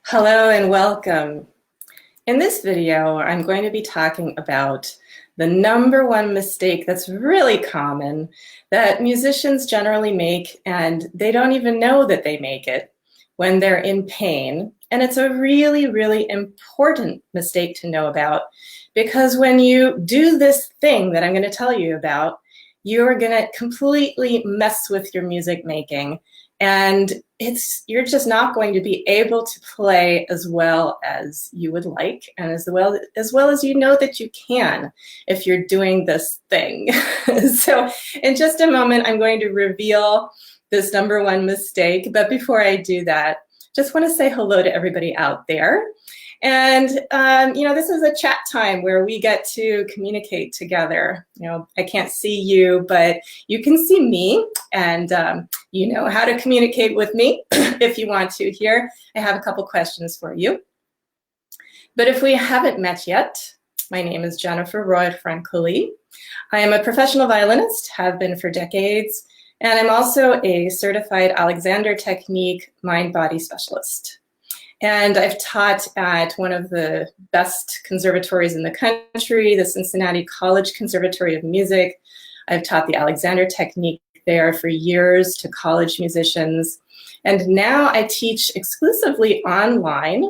Hello and welcome. In this video, I'm going to be talking about the number one mistake that's really common that musicians generally make, and they don't even know that they make it when they're in pain. And it's a really, really important mistake to know about, because when you do this thing that I'm going to tell you about, you're going to completely mess with your music making. And you're just not going to be able to play as well as you would like, and as well as you know that you can if you're doing this thing. So in just a moment, I'm going to reveal this number one mistake. But before I do that, just want to say hello to everybody out there. And, this is a chat time where we get to communicate together. I can't see you, but you can see me, and you know how to communicate with me if you want to here. I have a couple questions for you. But if we haven't met yet, my name is Jennifer Roig-Francolí. I am a professional violinist, have been for decades, and I'm also a certified Alexander Technique mind-body specialist. And I've taught at one of the best conservatories in the country, the Cincinnati College Conservatory of Music. I've taught the Alexander Technique there for years to college musicians. And now I teach exclusively online.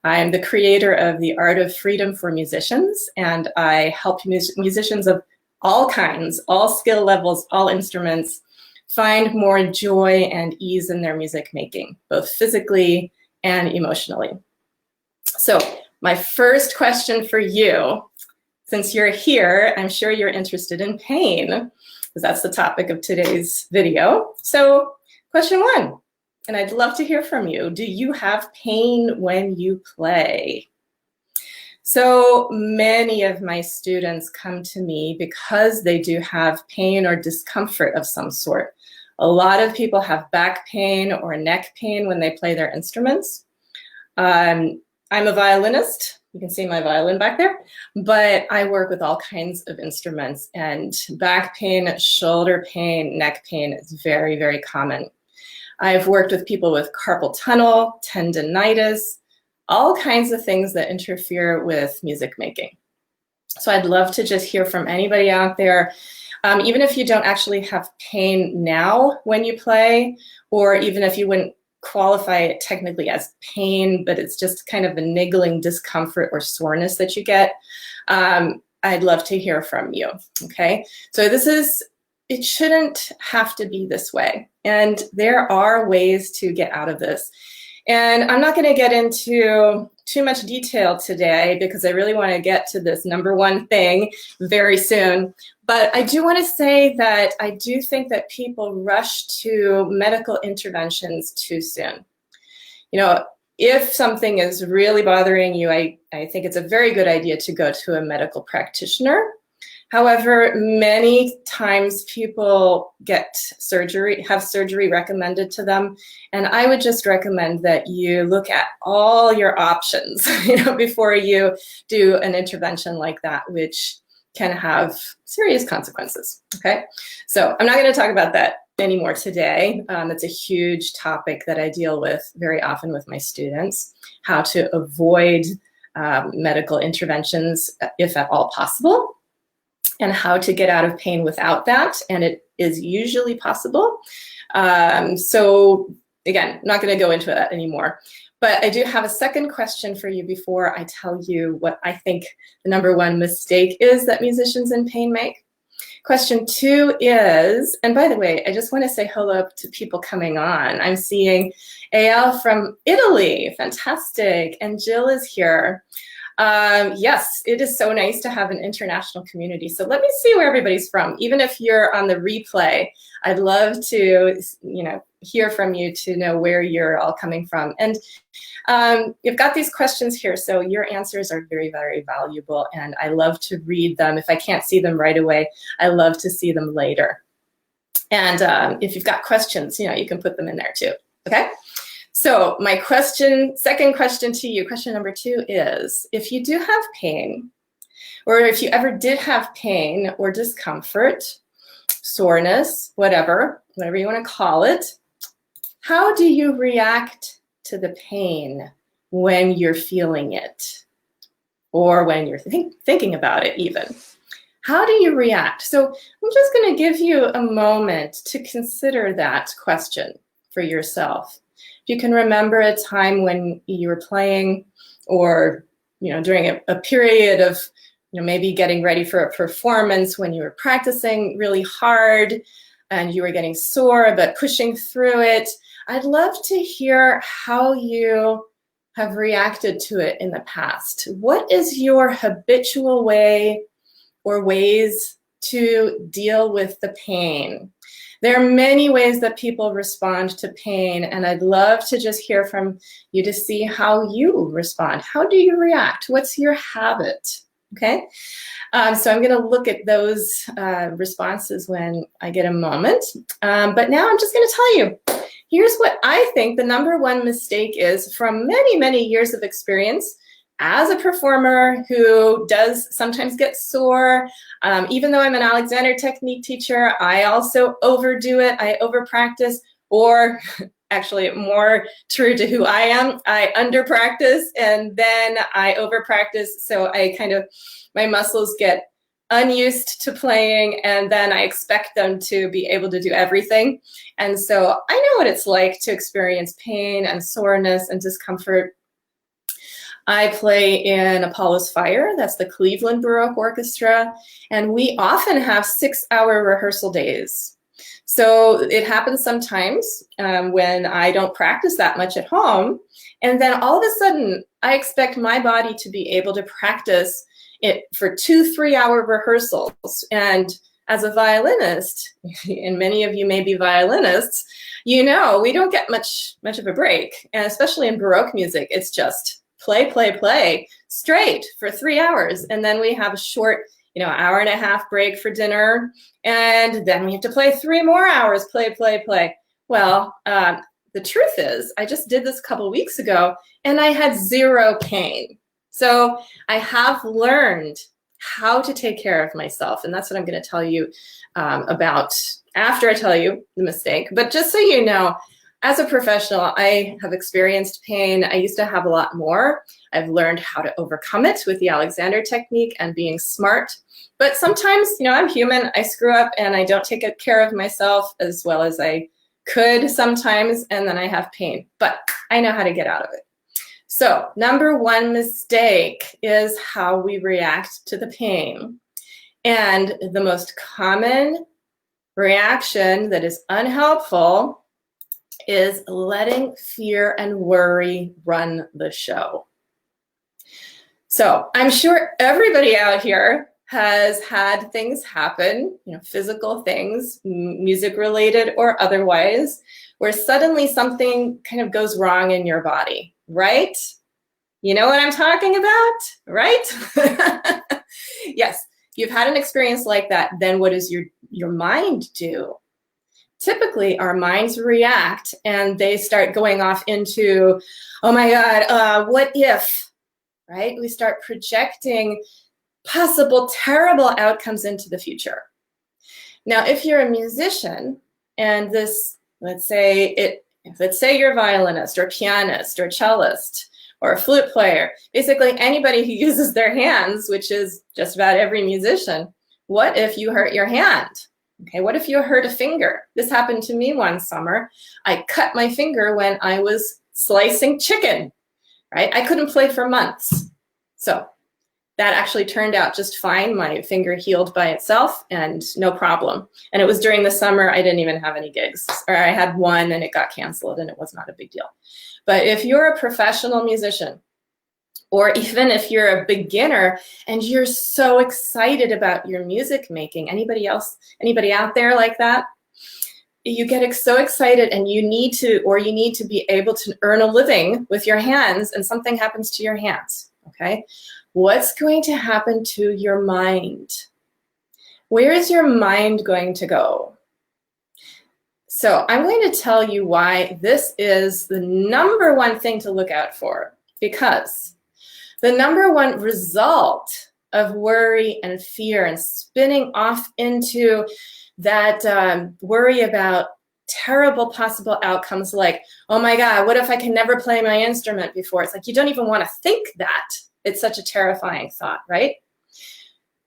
I'm the creator of the Art of Freedom for Musicians, and I help musicians of all kinds, all skill levels, all instruments, find more joy and ease in their music making, both physically and emotionally. So my first question for you, since you're here, I'm sure you're interested in pain, because that's the topic of today's video. So question one, and I'd love to hear from you. Do you have pain when you play? So many of my students come to me because they do have pain or discomfort of some sort. A lot of people have back pain or neck pain when they play their instruments. I'm a violinist. You can see my violin back there, but I work with all kinds of instruments, and back pain, shoulder pain, neck pain is very, very common. I've worked with people with carpal tunnel, tendinitis, all kinds of things that interfere with music making. So I'd love to just hear from anybody out there. Even if you don't actually have pain now when you play, or even if you wouldn't qualify it technically as pain, but it's just kind of a niggling discomfort or soreness that you get, I'd love to hear from you, okay? So it shouldn't have to be this way. And there are ways to get out of this. And I'm not going to get into too much detail today because I really want to get to this number one thing very soon. But I do want to say that I do think that people rush to medical interventions too soon. If something is really bothering you, I think it's a very good idea to go to a medical practitioner. However, many times people have surgery recommended to them, and I would just recommend that you look at all your options, before you do an intervention like that, which can have serious consequences, okay? So I'm not gonna talk about that anymore today. It's a huge topic that I deal with very often with my students, how to avoid medical interventions if at all possible, and how to get out of pain without that, and it is usually possible. So again, I'm not going to go into that anymore, but I do have a second question for you before I tell you what I think the number one mistake is that musicians in pain make. Question two is, and by the way, I just want to say hello to people coming on. I'm seeing Al from Italy, fantastic, and Jill is here. Yes, it is so nice to have an international community. So let me see where everybody's from. Even if you're on the replay, I'd love to, hear from you to know where you're all coming from. And you've got these questions here, so your answers are very, very valuable, and I love to read them. If I can't see them right away, I love to see them later. And if you've got questions, you can put them in there too, okay? So my second question to you, question number two is, if you do have pain, or if you ever did have pain or discomfort, soreness, whatever you want to call it, how do you react to the pain when you're feeling it, or when you're thinking about it even? How do you react? So I'm just going to give you a moment to consider that question for yourself. If you can remember a time when you were playing, or during a period of maybe getting ready for a performance, when you were practicing really hard and you were getting sore but pushing through it, I'd love to hear how you have reacted to it in the past. What is your habitual way or ways to deal with the pain? There are many ways that people respond to pain, and I'd love to just hear from you to see how you respond. How do you react? What's your habit? Okay, so I'm going to look at those responses when I get a moment. But now I'm just going to tell you, here's what I think the number one mistake is from many, many years of experience as a performer who does sometimes get sore. Even though I'm an Alexander Technique teacher, I also overdo it. I overpractice, or actually more true to who I am, I underpractice and then I overpractice. So my muscles get unused to playing, and then I expect them to be able to do everything. And so I know what it's like to experience pain and soreness and discomfort. I play in Apollo's Fire, that's the Cleveland Baroque Orchestra, and we often have 6-hour rehearsal days. So it happens sometimes when I don't practice that much at home, and then all of a sudden I expect my body to be able to practice it for 2-3-hour rehearsals. And as a violinist, and many of you may be violinists, we don't get much of a break, and especially in Baroque music, it's just play, play, play straight for 3 hours. And then we have a short, hour and a half break for dinner. And then we have to play 3 more hours, play, play, play. Well, the truth is, I just did this a couple weeks ago and I had 0 pain. So I have learned how to take care of myself. And that's what I'm going to tell you about after I tell you the mistake. But just so you know, as a professional, I have experienced pain. I used to have a lot more. I've learned how to overcome it with the Alexander Technique and being smart. But sometimes, I'm human. I screw up and I don't take care of myself as well as I could sometimes, and then I have pain. But I know how to get out of it. So number one mistake is how we react to the pain. And the most common reaction that is unhelpful is letting fear and worry run the show. So I'm sure everybody out here has had things happen, physical things, music related or otherwise, where suddenly something kind of goes wrong in your body, right? You know what I'm talking about, right? Yes, you've had an experience like that. Then what does your mind do? Typically, our minds react and they start going off into, oh my God, what if, right? We start projecting possible terrible outcomes into the future. Now, if you're a musician and let's say you're a violinist or pianist or cellist or a flute player, basically anybody who uses their hands, which is just about every musician, what if you hurt your hand? Okay, what if you hurt a finger? This happened to me one summer. I cut my finger when I was slicing chicken, right? I couldn't play for months. So that actually turned out just fine. My finger healed by itself and no problem. And it was during the summer. I didn't even have any gigs, or I had one and it got canceled and it was not a big deal. But if you're a professional musician, or even if you're a beginner and you're so excited about your music making, anybody out there like that? You get so excited and you need to be able to earn a living with your hands, and something happens to your hands, okay? What's going to happen to your mind? Where is your mind going to go? So I'm going to tell you why this is the number one thing to look out for, because the number one result of worry and fear and spinning off into that worry about terrible possible outcomes like, oh my God, what if I can never play my instrument before? It's like, you don't even want to think that. It's such a terrifying thought, right?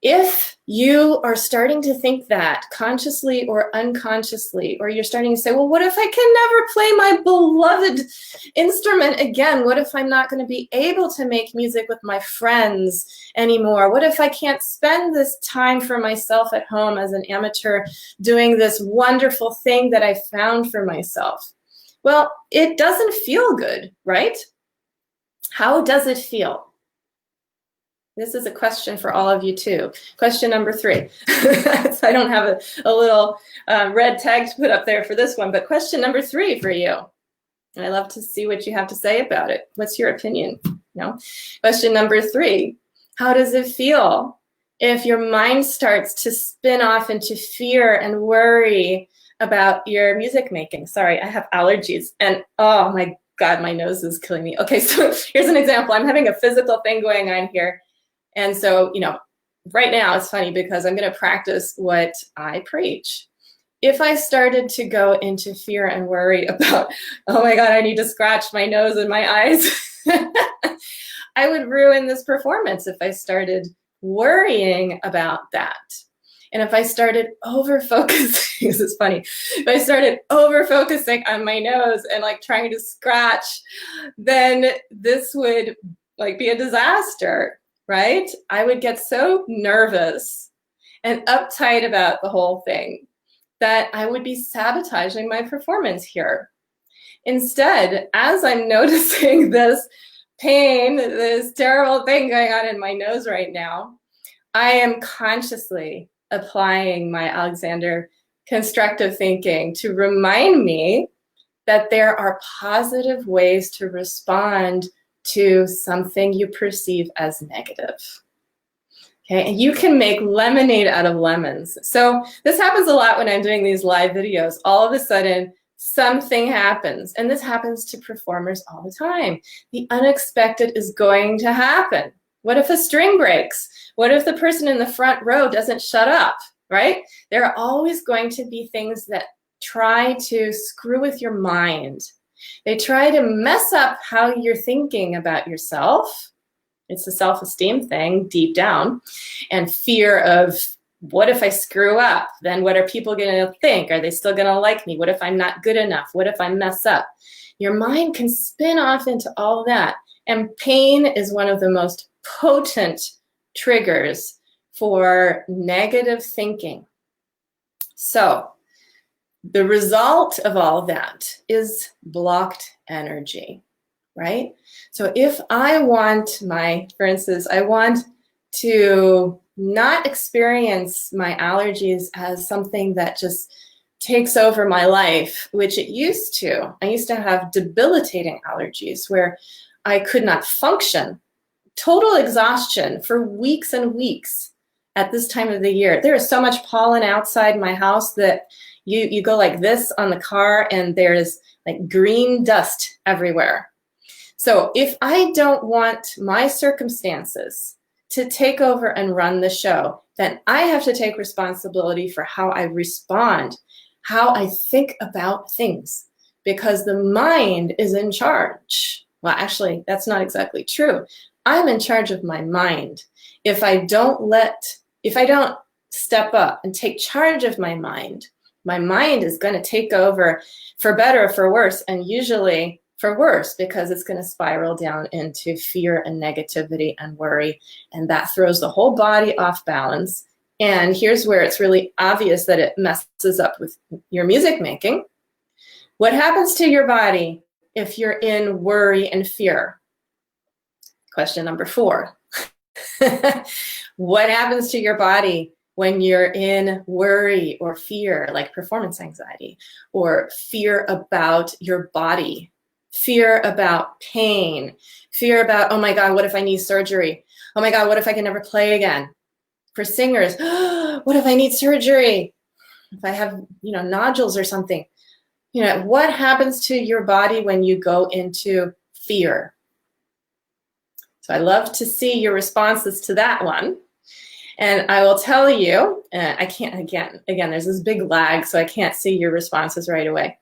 If you are starting to think that consciously or unconsciously, or you're starting to say, well, what if I can never play my beloved instrument again? What if I'm not going to be able to make music with my friends anymore? What if I can't spend this time for myself at home as an amateur doing this wonderful thing that I found for myself? Well, it doesn't feel good, right? How does it feel? This is a question for all of you too. Question number 3. So I don't have a little red tag to put up there for this one, but question number 3 for you. And I love to see what you have to say about it. What's your opinion? No. Question number 3. How does it feel if your mind starts to spin off into fear and worry about your music making? Sorry, I have allergies, and oh my God, my nose is killing me. Okay, so here's an example. I'm having a physical thing going on here. And so, right now it's funny because I'm going to practice what I preach. If I started to go into fear and worry about, oh my God, I need to scratch my nose and my eyes, I would ruin this performance if I started worrying about that. And if I started over-focusing, this is funny, if I started over-focusing on my nose and like trying to scratch, then this would like be a disaster. Right? I would get so nervous and uptight about the whole thing that I would be sabotaging my performance here. Instead, as I'm noticing this pain, this terrible thing going on in my nose right now, I am consciously applying my Alexander constructive thinking to remind me that there are positive ways to respond to something you perceive as negative. Okay, and you can make lemonade out of lemons. So this happens a lot when I'm doing these live videos. All of a sudden, something happens, and this happens to performers all the time. The unexpected is going to happen. What if a string breaks? What if the person in the front row doesn't shut up, right? There are always going to be things that try to screw with your mind. They try to mess up how you're thinking about yourself. It's a self-esteem thing deep down, and fear of, what if I screw up? Then what are people going to think? Are they still going to like me? What if I'm not good enough? What if I mess up? Your mind can spin off into all that. And pain is one of the most potent triggers for negative thinking. So the result of all that is blocked energy, right? So if I want for instance, I want to not experience my allergies as something that just takes over my life, which it used to. I used to have debilitating allergies where I could not function, total exhaustion for weeks and weeks at this time of the year. There is so much pollen outside my house that you go like this on the car and there's like green dust everywhere. So if I don't want my circumstances to take over and run the show, then I have to take responsibility for how I respond, how I think about things, because the mind is in charge. Well, actually, that's not exactly true. I'm in charge of my mind. If I don't step up and take charge of my mind is going to take over for better or for worse, and usually for worse, because it's going to spiral down into fear and negativity and worry, and that throws the whole body off balance. And here's where it's really obvious that it messes up with your music making. What happens to your body if you're in worry and fear? Question number 4. What happens to your body when you're in worry or fear, like performance anxiety, or fear about your body, fear about pain, fear about, oh my God, what if I need surgery? Oh my God, what if I can never play again? For singers, what if I need surgery? If I have, nodules or something. What happens to your body when you go into fear? So I love to see your responses to that one. And I will tell you, I can't, again, there's this big lag, so I can't see your responses right away.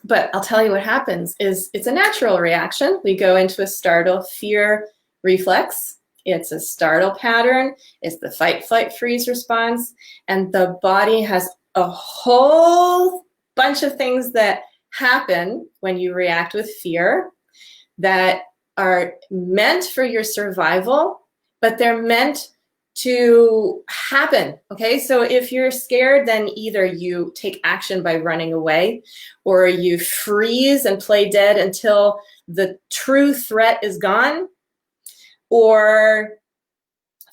But I'll tell you what happens is it's a natural reaction. We go into a startle fear reflex. It's a startle pattern. It's the fight, flight, freeze response. And the body has a whole bunch of things that happen when you react with fear that are meant for your survival, but they're meant to happen, okay? So if you're scared, then either you take action by running away, or you freeze and play dead until the true threat is gone, or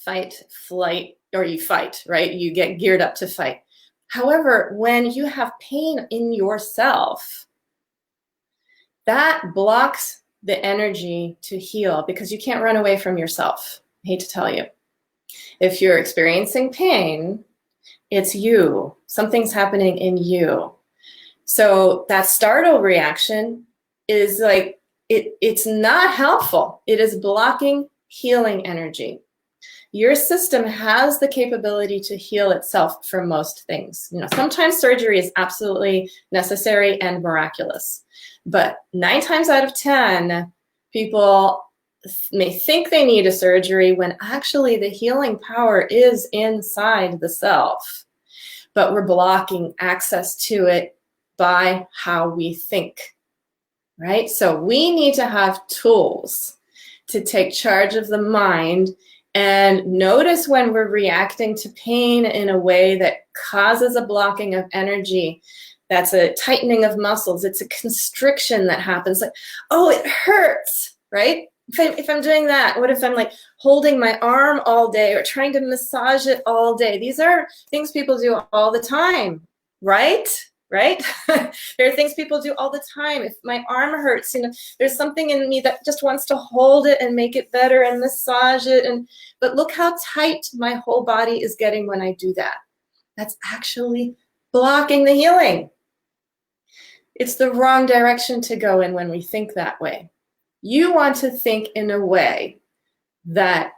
fight, flight, or you fight, right? You get geared up to fight. However, when you have pain in yourself, that blocks the energy to heal because you can't run away from yourself. I hate to tell you. If you're experiencing pain, it's you. Something's happening in you. So that startle reaction is like, it's not helpful. It is blocking healing energy. Your system has the capability to heal itself for most things. You know, sometimes surgery is absolutely necessary and miraculous. But 9 times out of 10, people may think they need a surgery when actually the healing power is inside the self. But we're blocking access to it by how we think, right? So we need to have tools to take charge of the mind and notice when we're reacting to pain in a way that causes a blocking of energy. That's a tightening of muscles. It's a constriction that happens. Like, oh, it hurts, right? If I'm doing that, what if I'm like holding my arm all day or trying to massage it all day? These are things people do all the time, right? Right? There are things people do all the time. If my arm hurts, you know, there's something in me that just wants to hold it and make it better and massage it. But look how tight my whole body is getting when I do that. That's actually blocking the healing. It's the wrong direction to go in when we think that way. You want to think in a way that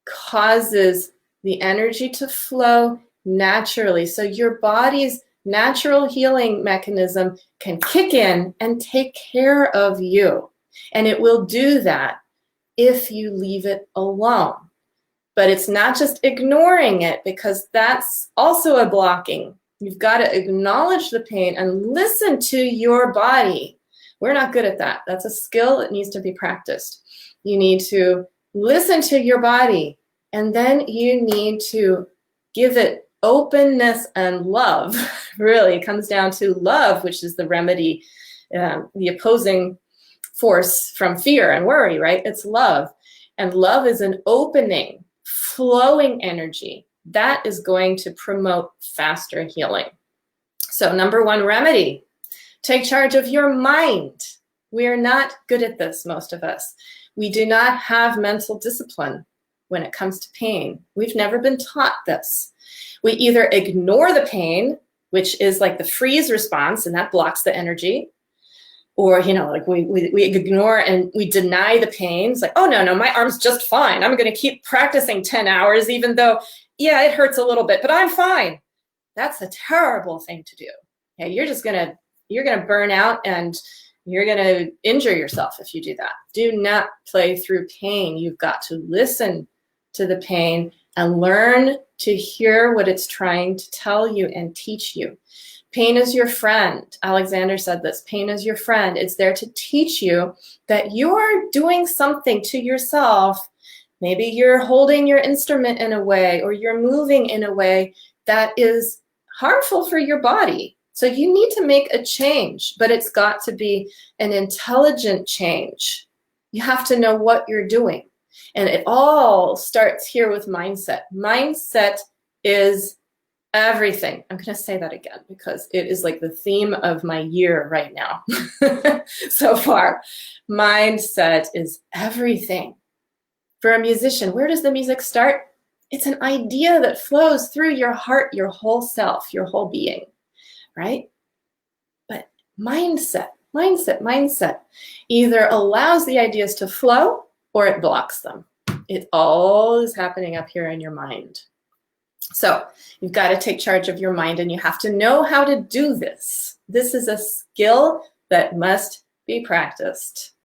causes the energy to flow naturally. So your body's natural healing mechanism can kick in and take care of you. And it will do that if you leave it alone. But it's not just ignoring it, because that's also a blocking. You've got to acknowledge the pain and listen to your body. We're not good at that. That's a skill that needs to be practiced. You need to listen to your body, and then you need to give it openness and love. Really, it comes down to love, which is the remedy, the opposing force from fear and worry, right? It's love. And love is an opening, flowing energy that is going to promote faster healing. So number 1 remedy, take charge of your mind. We are not good at this, most of us. We do not have mental discipline when it comes to pain. We've never been taught this. We either ignore the pain, which is like the freeze response, and that blocks the energy, or, you know, like we ignore and we deny the pain. It's like, oh, no, my arm's just fine. I'm going to keep practicing 10 hours, even though, yeah, it hurts a little bit, but I'm fine. That's a terrible thing to do. Okay, you're going to burn out and you're going to injure yourself if you do that. Do not play through pain. You've got to listen to the pain and learn to hear what it's trying to tell you and teach you. Pain is your friend. Alexander said this, pain is your friend. It's there to teach you that you're doing something to yourself. Maybe you're holding your instrument in a way, or you're moving in a way that is harmful for your body. So you need to make a change, but it's got to be an intelligent change. You have to know what you're doing. And it all starts here with mindset. Mindset is everything. I'm going to say that again because it is like the theme of my year right now so far. Mindset is everything. For a musician, where does the music start? It's an idea that flows through your heart, your whole self, your whole being, right? But mindset either allows the ideas to flow or it blocks them. It all is happening up here in your mind. So you've got to take charge of your mind, and you have to know how to do this. This is a skill that must be practiced.